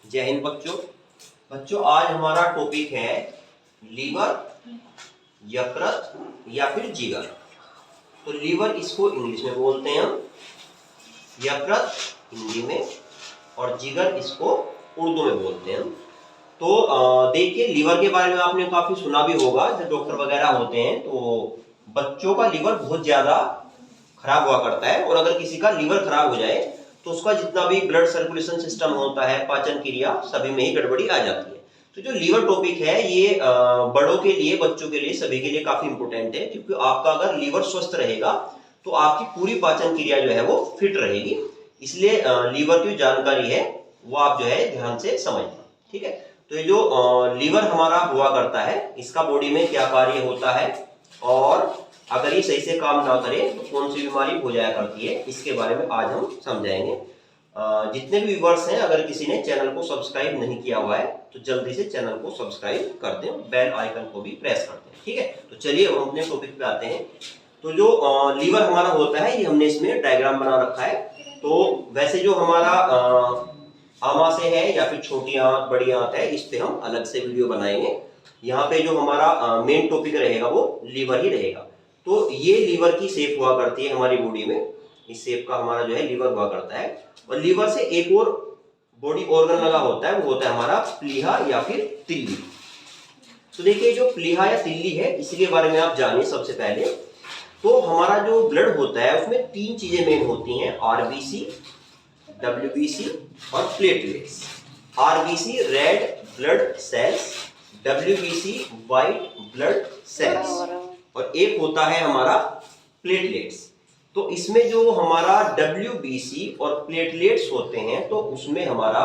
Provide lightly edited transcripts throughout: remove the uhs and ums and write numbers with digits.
जय हिंद बच्चों। बच्चों आज हमारा टॉपिक है लीवर, यकृत या फिर जिगर। तो लीवर इसको इंग्लिश में बोलते हैं हम, यकृत हिंदी में और जिगर इसको उर्दू में बोलते हैं हम। तो देखिए लीवर के बारे में आपने काफी सुना भी होगा, जब डॉक्टर वगैरह होते हैं तो बच्चों का लीवर बहुत ज्यादा खराब हुआ करता है, और अगर किसी का लीवर खराब हो जाए तो उसका जितना भी ब्लड सर्कुलेशन सिस्टम होता है, पाचन क्रिया, सभी में ही गड़बड़ी आ जाती है। तो जो लीवर टॉपिक है ये बड़ों के लिए, बच्चों के लिए, सभी के लिए काफी इंपॉर्टेंट है, क्योंकि आपका अगर लीवर स्वस्थ रहेगा तो आपकी पूरी पाचन क्रिया जो है वो फिट रहेगी। इसलिए लीवर की जानकारी है वो आप जो है ध्यान से समझना, ठीक है। तो ये जो लीवर हमारा हुआ करता है, इसका बॉडी में क्या कार्य होता है, और अगर ये सही से काम ना करे तो कौन सी बीमारी हो जाया करती है, इसके बारे में आज हम समझाएंगे। जितने भी व्यूअर्स हैं, अगर किसी ने चैनल को सब्सक्राइब नहीं किया हुआ है तो जल्दी से चैनल को सब्सक्राइब कर दें, बेल आइकन को भी प्रेस कर दें, ठीक है। तो चलिए हम अपने टॉपिक पे आते हैं। तो जो लीवर हमारा होता है, ये हमने इसमें डायग्राम बना रखा है। तो वैसे जो हमारा आमाशय है या फिर छोटी आंत, बड़ी आंत है, इस पे हम अलग से वीडियो बनाएंगे। यहाँ पे जो हमारा मेन टॉपिक रहेगा वो लीवर ही रहेगा। तो ये लीवर की शेप हुआ करती है हमारी बॉडी में, इस शेप का हमारा जो है लीवर हुआ करता है। और लीवर से एक और बॉडी ऑर्गन लगा होता है, वो होता है हमारा प्लीहा या फिर तिल्ली। तो देखिए जो प्लीहा या तिल्ली है, इसके बारे में आप जानिए सबसे पहले। तो हमारा जो ब्लड होता है उसमें तीन चीजें मेन होती हैं, आरबीसी, डब्ल्यूबीसी और platelets. RBC red blood cells, WBC white blood cells, और एक होता है हमारा प्लेटलेट्स। तो इसमें जो हमारा डब्ल्यूबीसी और प्लेटलेट्स होते हैं, तो उसमें हमारा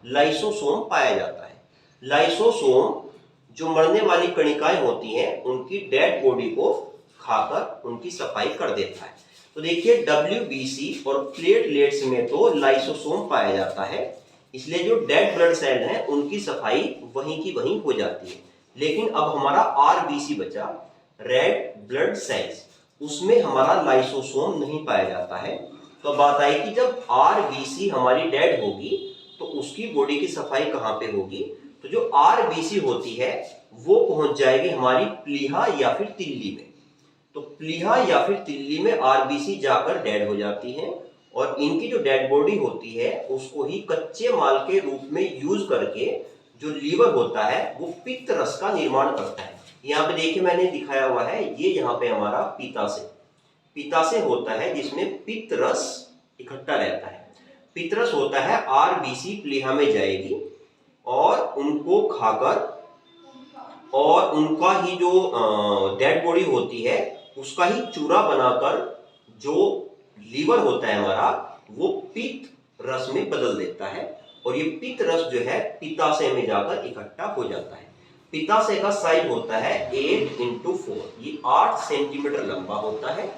लाइसोसोम पाया जाता है। लाइसोसोम जो मरने वाली कणिकाएं होती हैं, उनकी डेड बॉडी को खाकर उनकी सफाई कर देता है। तो देखिए डब्ल्यूबीसी और प्लेटलेट्स में तो लाइसोसोम पाया जाता है, इसलिए जो डेड ब्लड सेल हैं उनकी सफाई वहीं की वहीं हो जाती है। लेकिन अब हमारा आरबीसी बचा, रेड ब्लड सेल्स, उसमें हमारा लाइसोसोम नहीं पाया जाता है। तो बात आई कि जब आरबीसी हमारी डेड होगी तो उसकी बॉडी की सफाई कहाँ पे होगी। तो जो आरबीसी होती है वो पहुंच जाएगी हमारी प्लीहा या फिर तिल्ली में। तो प्लीहा या फिर तिल्ली में आरबीसी जाकर डेड हो जाती है, और इनकी जो डेड बॉडी होती है उसको ही कच्चे माल के रूप में यूज करके जो लीवर होता है वो पित्त रस का निर्माण करता है। यहाँ पे देखिए मैंने दिखाया हुआ है, ये यहाँ पे हमारा पित्ताशय होता है जिसमें पित्त रस इकट्ठा रहता है। पित्त रस होता है, आरबीसी प्लीहा में जाएगी और उनको खाकर, और उनका ही जो डेड बॉडी होती है उसका ही चूरा बनाकर जो लीवर होता है हमारा, वो पित्त रस में बदल देता है, और ये पित्त रस जो है पित्ताशय में जाकर इकट्ठा हो जाता है। पित्ताशय का साइज होता है 8x4, ये 8 सेंटीमीटर लंबा होता है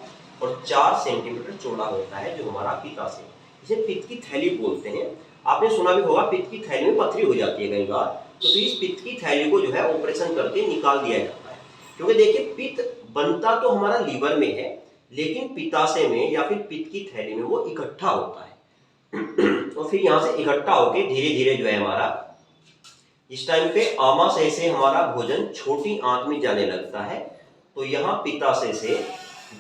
और 4 सेंटीमीटर चौड़ा होता है जो हमारा पित्ताशय। इसे पित्त की थैली बोलते हैं। आपने सुना भी होगा पित्त की थैली में पथरी हो जाती है कई बार, तो इस पित्त की थैली को जो है ऑपरेशन करके निकाल दिया जाता है। क्योंकि देखिए पित्त बनता तो हमारा लीवर में है, लेकिन पित्ताशय में या फिर पित्त की थैली में वो इकट्ठा होता है। और फिर यहाँ से इकट्ठा होकर धीरे धीरे जो है हमारा, इस टाइम पे आमाशय से हमारा भोजन छोटी आंत में जाने लगता है। तो यहाँ पित्ताशय से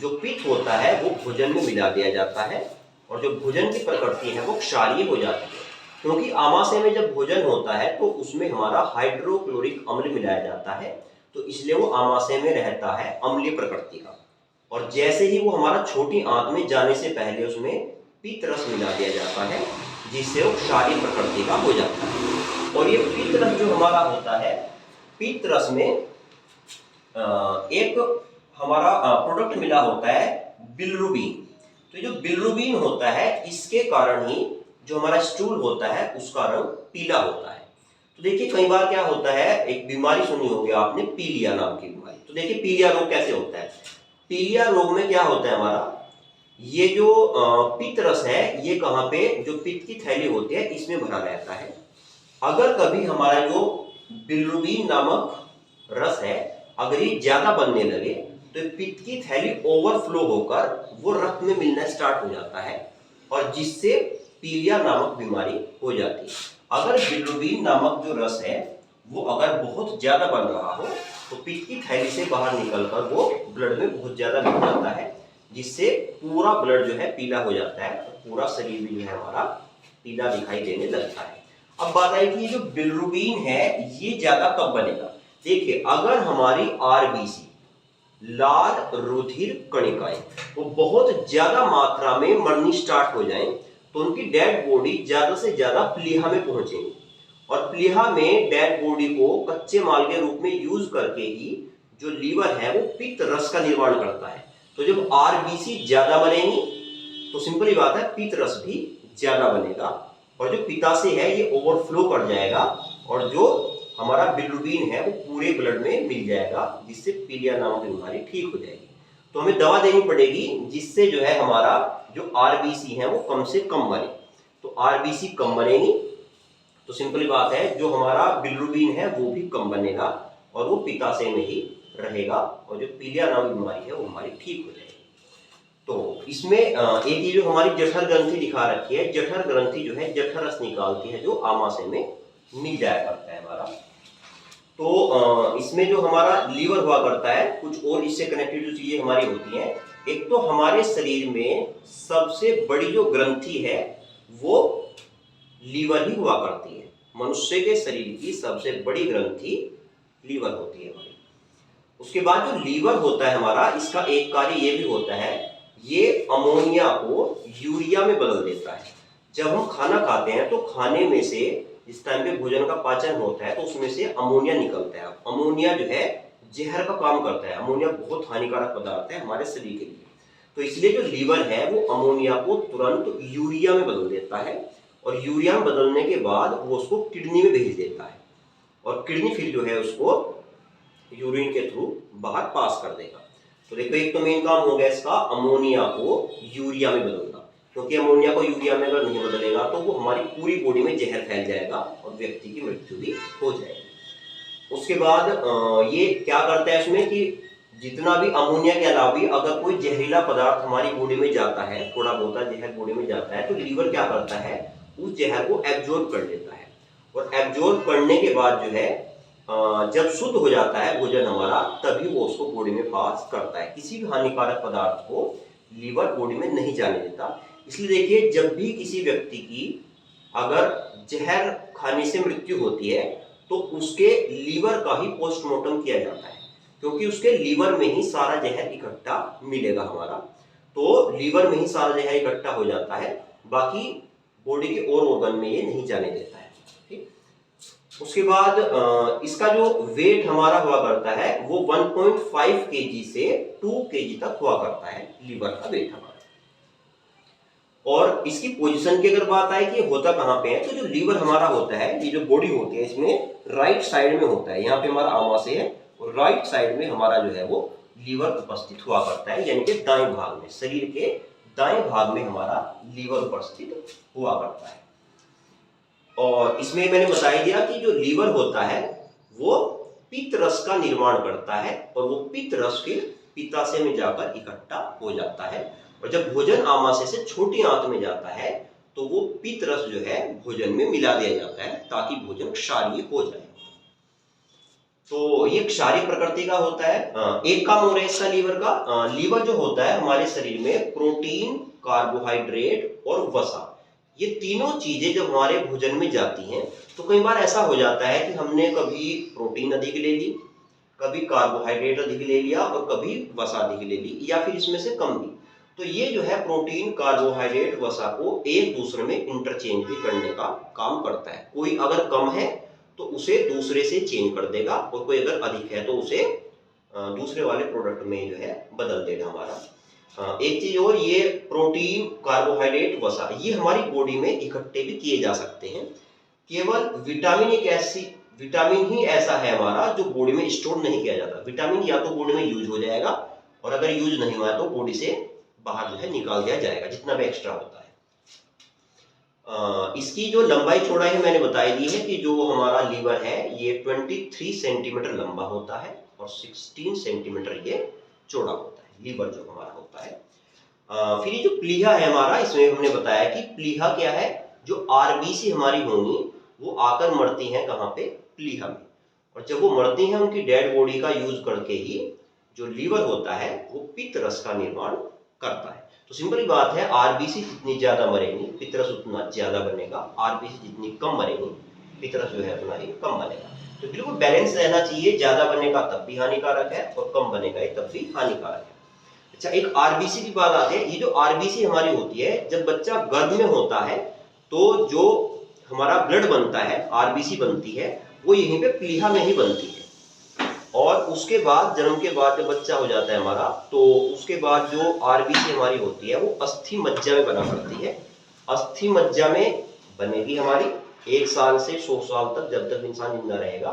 जो पित्त होता है वो भोजन में मिला दिया जाता है, और जो भोजन की प्रकृति है वो क्षारीय हो जाती है। क्योंकि आमाशय में जब भोजन होता है तो उसमें हमारा हाइड्रोक्लोरिक अम्ल मिलाया जाता है, तो इसलिए वो आमाशय में रहता है अम्लीय प्रकृति का। और जैसे ही वो हमारा छोटी आंत में जाने से पहले उसमें पित्त रस मिला दिया जाता है, जिससे वो क्षारीय प्रकृति का हो जाता है। और ये पित्त रस जो हमारा होता है, पित्त रस में एक हमारा प्रोडक्ट मिला होता है बिलिरुबिन। तो जो बिलिरुबिन होता है, इसके कारण ही जो हमारा स्टूल होता है उसका रंग पीला होता है। तो देखिए कई बार क्या होता है, एक बीमारी सुनी होगी आपने, पीलिया नाम की बीमारी। तो देखिए पीलिया रोग कैसे होता है। पीलिया रोग में क्या होता है हमारा, ये जो पित्त रस है ये कहाँ पे, जो पित्त की थैली होती है इसमें भरा रहता है। अगर कभी हमारा जो बिलिरुबिन नामक रस है अगर ये ज्यादा बनने लगे तो पित्त की थैली ओवरफ्लो होकर वो रक्त में मिलना स्टार्ट हो जाता है, और जिससे पीलिया नामक बीमारी हो जाती है। अगर बिलिरुबिन नामक जो रस है वो अगर बहुत ज्यादा बन रहा हो तो पित्त की थैली से बाहर निकलकर वो ब्लड में बहुत ज्यादा मिल जाता है, जिससे पूरा ब्लड जो है पीला हो जाता है और पूरा शरीर भी जो है हमारा पीला दिखाई देने लगता है। अब बात आई कि जो बिलिरुबिन है ये ज्यादा कब बनेगा। देखिए, अगर हमारी आरबीसी लाल रुधिर कणिकाएं वो बहुत ज्यादा मात्रा में मरनी स्टार्ट हो जाएं तो उनकी डेड बॉडी ज्यादा से ज्यादा प्लीहा में पहुंचेगी और प्लीहा में डेड बॉडी को कच्चे माल के रूप में यूज करके ही जो लीवर है वो पित्त रस का निर्माण करता है। तो जब आरबीसी ज्यादा बनेगी तो सिंपली बात है पित्त रस भी ज्यादा बनेगा और जो पित्ताशय है ये ओवरफ्लो कर जाएगा और जो हमारा बिलिरुबिन है वो पूरे ब्लड में मिल जाएगा, जिससे पीलिया नामक बीमारी ठीक हो जाएगी। तो हमें दवा देनी पड़ेगी जिससे जो है हमारा जो आरबीसी है वो कम से कम बने। तो आरबीसी कम बनेगी तो सिंपली बात है जो हमारा बिलिरुबिन है वो भी कम बनेगा और वो पित्ताशय में ही रहेगा और जो पीलिया नामक बीमारी है वो हमारी ठीक हो जाएगी। तो इसमें एक ये जो हमारी जठर ग्रंथि दिखा रखी है, जठर ग्रंथि जो है जठर रस निकालती है जो आमाशय में मिल जाया करता है हमारा। तो इसमें जो हमारा लीवर हुआ करता है, कुछ और इससे कनेक्टेड जो चीजें हमारी होती हैं। एक तो हमारे शरीर में सबसे बड़ी जो ग्रंथि है वो लीवर ही हुआ करती है। मनुष्य के शरीर की सबसे बड़ी ग्रंथि लीवर होती है हमारी। उसके बाद जो लीवर होता है हमारा, इसका एक कार्य ये भी होता है, ये अमोनिया को यूरिया में बदल देता है। जब हम खाना खाते हैं तो खाने में से जिस टाइम पे भोजन का पाचन होता है तो उसमें से अमोनिया निकलता है। अमोनिया जो है जहर का काम करता है। अमोनिया बहुत हानिकारक पदार्थ है हमारे शरीर के लिए। तो इसलिए जो लीवर है वो अमोनिया को तुरंत यूरिया में बदल देता है और यूरिया में बदलने के बाद वो उसको किडनी में भेज देता है और किडनी फिर जो है उसको यूरिन के थ्रू बाहर पास कर देगा। तो देखो, एक तो मेन काम हो गया इसका अमोनिया को यूरिया में बदलना, क्योंकि अमोनिया को यूरिया में अगर नहीं बदलेगा तो वो हमारी पूरी बॉडी में जहर फैल जाएगा और व्यक्ति की मृत्यु भी हो जाएगी। उसके बाद ये क्या करता है इसमें कि जितना भी अमोनिया के अलावा भी अगर कोई जहरीला पदार्थ हमारी बॉडी में जाता है, थोड़ा बहुत जहर बॉडी में जाता है, तो लीवर क्या करता है उस जहर को एब्जॉर्ब कर लेता है और एब्जॉर्ब करने के बाद जो है जब शुद्ध हो जाता है भोजन हमारा, तभी वो उसको बॉडी में पास करता है। किसी भी हानिकारक पदार्थ को लीवर बॉडी में नहीं जाने देता। इसलिए देखिए, जब भी किसी व्यक्ति की अगर जहर खाने से मृत्यु होती है तो उसके लीवर का ही पोस्टमार्टम किया जाता है, क्योंकि उसके लीवर में ही सारा जहर इकट्ठा मिलेगा हमारा। तो लीवर में ही सारा जहर इकट्ठा हो जाता है, बाकी बॉडी के और ऑर्गन में ये नहीं जाने देता है। ठीक, उसके बाद इसका जो वेट हमारा हुआ करता है वो 1.5 kg से 2 kg तक हुआ करता है लीवर का वेट हमारा। और इसकी पोजीशन की अगर बात आए कि होता कहाँ पे है, तो जो लीवर हमारा होता है, ये जो बॉडी होती है इसमें राइट साइड में होता है। यहाँ पे हमारा आमाशय है और राइट साइड में हमारा जो है वो लीवर उपस्थित हुआ करता है, यानी कि दाएं भाग में, शरीर के दाएं भाग में हमारा लीवर उपस्थित हुआ करता है। और इसमें मैंने बता ही दिया कि जो लीवर होता है वो पित्त रस का निर्माण करता है और वो पित्त रस फिर पित्ताशय में जाकर इकट्ठा हो जाता है और जब भोजन आमाशय से छोटी आंत में जाता है तो वो पित्त रस जो है भोजन में मिला दिया जाता है ताकि भोजन क्षारीय हो जाए। तो ये क्षारीय प्रकृति का होता है। एक काम हो रहा है इसका लीवर का। लीवर जो होता है हमारे शरीर में प्रोटीन, कार्बोहाइड्रेट और वसा, ये तीनों चीजें जब हमारे भोजन में जाती हैं तो कई बार ऐसा हो जाता है कि हमने कभी प्रोटीन अधिक ले ली, कभी कार्बोहाइड्रेट अधिक ले लिया और कभी वसा अधिक ले ली, या फिर इसमें से कम भी। तो ये जो है प्रोटीन, कार्बोहाइड्रेट, वसा को एक दूसरे में इंटरचेंज भी करने का काम करता है। कोई अगर कम है तो उसे दूसरे से चेंज कर देगा और कोई अगर अधिक है तो उसे दूसरे वाले प्रोडक्ट में जो है बदल देगा हमारा। एक चीज और, ये प्रोटीन, कार्बोहाइड्रेट, वसा ये हमारी बॉडी में इकट्ठे भी किए जा सकते हैं। केवल विटामिन एक ऐसी विटामिन ही ऐसा है हमारा जो बॉडी में स्टोर नहीं किया जाता। विटामिन या तो बॉडी में यूज हो जाएगा और अगर यूज नहीं हुआ तो बॉडी से बाहर जो है निकाल दिया जाएगा जितना भी एक्स्ट्रा होता है। इसकी जो लंबाई चौड़ाई है मैंने बताई दी है कि जो हमारा लीवर है ये 23 सेंटीमीटर लंबा होता है और 16 सेंटीमीटर ये चौड़ा होता है, लीवर जो हमारा होता है। फिर ये जो प्लीहा है हमारा, इसमें हमने बताया कि प्लीहा क्या है, जो आरबीसी हमारी होंगी वो आकर मरती हैं कहाँ पे, प्लीहा में। और जब वो मरती हैं उनकी डेड बॉडी का यूज करके ही जो लीवर होता है वो पित्त रस का निर्माण करता है। तो सिंपल बात है, आरबीसी जितनी ज्यादा मरेंगी पित्त रस उतना ज्यादा बनेगा, आरबीसी जितनी कम मरेंगी पित्त रस जो है उतना ही कम बनेगा। तो बिल्कुल बैलेंस रहना चाहिए, ज्यादा बनेगा तब भी हानिकारक है और कम बनेगा तब भी हानिकारक है। अच्छा, एक आरबीसी की बात आती है। ये जो आरबीसी हमारी होती है, जब बच्चा गर्भ में होता है तो जो हमारा ब्लड बनता है, आरबीसी बनती है, वो यहीं पे प्लीहा में ही बनती है। और उसके बाद जन्म के बाद जब बच्चा हो जाता है हमारा, तो उसके बाद जो आरबीसी हमारी होती है वो अस्थि मज्जा में बना करती है। अस्थि मज्जा में बनेगी हमारी 1 साल से 100 साल तक, जब तक इंसान जिंदा रहेगा।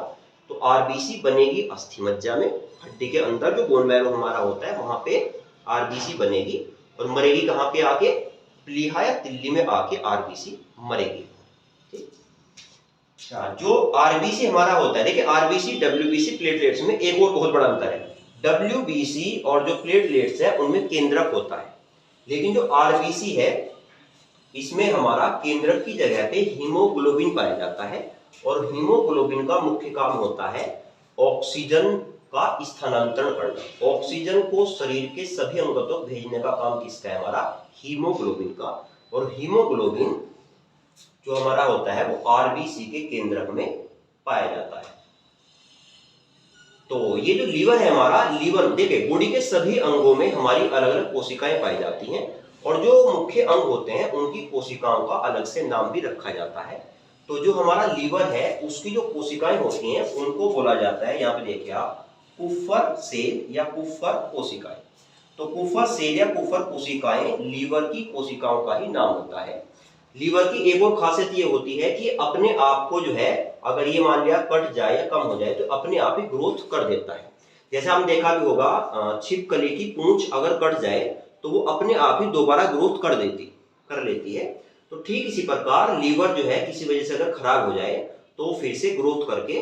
तो आरबीसी बनेगी अस्थि मज्जा में, हड्डी के अंदर जो बोन मैरो हमारा होता है वहां पे आरबीसी बनेगी। और मरेगी कहाँ पे आके, प्लीहा या तिल्ली में आके आरबीसी मरेगी। जो आरबीसी हमारा होता है, देखिए आरबीसी डब्ल्यूबीसी प्लेटलेट्स में एक और बहुत बड़ा अंतर है। डब्ल्यूबीसी और जो प्लेटलेट्स है उनमें केंद्रक होता है, लेकिन जो आरबीसी है इसमें हमारा केंद्रक की जगह पे हीमोग्लोबिन पाया जाता है। और हीमोग्लोबिन का मुख्य काम होता है ऑक्सीजन का स्थानांतरण करना। ऑक्सीजन को शरीर के सभी अंगों तक भेजने का काम किसका है, हमारा हीमोग्लोबिन का। और हीमोग्लोबिन जो हमारा होता है वो आरबीसी के केंद्रक में पाया जाता है। तो ये जो लीवर है हमारा, लीवर देखिए बॉडी के सभी अंगों में हमारी अलग अलग कोशिकाएं पाई जाती हैं, और जो मुख्य अंग होते हैं उनकी कोशिकाओं का अलग से नाम भी रखा जाता है। तो जो हमारा लीवर है उसकी जो कोशिकाएं होती हैं उनको बोला जाता है, यहाँ पे देखिए आप, कुफर सेल या कुफर कोशिकाएं। तो कुफर सेल या कुफर कोशिकाएं लीवर की कोशिकाओं का ही नाम होता है। लीवर की एक और खासियत ये होती है कि अपने आप को जो है, अगर ये मान लिया कट जाए या कम हो जाए तो अपने आप ही ग्रोथ कर देता है। जैसे हम देखा भी होगा, छिपकली की पूंछ अगर कट जाए तो वो अपने आप ही दोबारा ग्रोथ कर लेती है। तो ठीक इसी प्रकार लीवर जो है किसी वजह से अगर खराब हो जाए तो फिर से ग्रोथ करके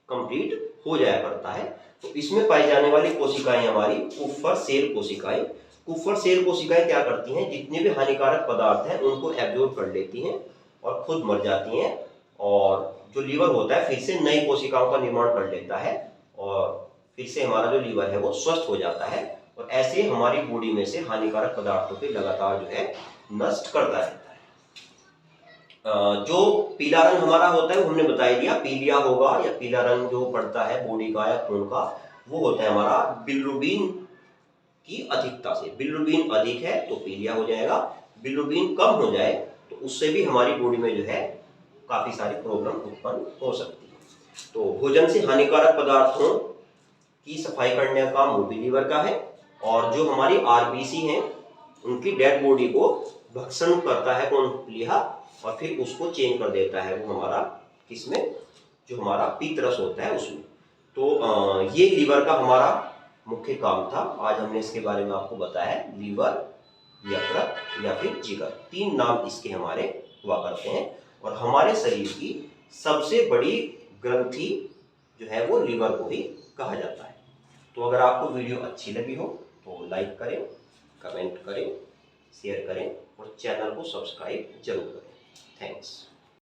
कंप्लीट हो जाया करता है। तो इसमें पाई जाने वाली कोशिकाएं हमारी कुफर सेल कोशिकाएं। कुफर सेल कोशिकाएं क्या करती हैं, जितने भी हानिकारक पदार्थ हैं उनको एब्जॉर्ब कर लेती हैं और खुद मर जाती हैं। और जो लीवर होता है फिर से नई कोशिकाओं का निर्माण कर लेता है और फिर से हमारा जो लीवर है वो स्वस्थ हो जाता है। और ऐसे हमारी बॉडी में से हानिकारक पदार्थों को लगातार जो है नष्ट करता रहता है। जो पीला रंग हमारा होता है वो हमने बता दिया, पीलिया होगा या पीला रंग जो पड़ता है बॉडी का या खून का, वो होता है हमारा बिलिरुबिन की अधिकता से। बिलिरुबिन अधिक है तो पीलिया हो जाएगा, बिलिरुबिन कम हो जाए तो उससे भी हमारी बॉडी में जो है काफी सारी प्रॉब्लम उत्पन्न हो सकती है। तो भोजन से हानिकारक पदार्थों की सफाई करने का काम वो भी लीवर का है। और जो हमारी आरबीसी हैं उनकी डेड बॉडी को भक्षण करता है कौन, प्लीहा, और फिर उसको चेंज कर देता है वो हमारा किसमें, जो हमारा पित्त रस होता है उसमें। तो ये लीवर का हमारा मुख्य काम था। आज हमने इसके बारे में आपको बताया, लीवर, यकृत या फिर जिगर, 3 नाम इसके हमारे हुआ करते हैं। और हमारे शरीर की सबसे बड़ी ग्रंथि जो है वो लीवर को ही कहा जाता है। तो अगर आपको वीडियो अच्छी लगी हो तो लाइक करें, कमेंट करें, शेयर करें और चैनल को सब्सक्राइब जरूर करें। थैंक्स।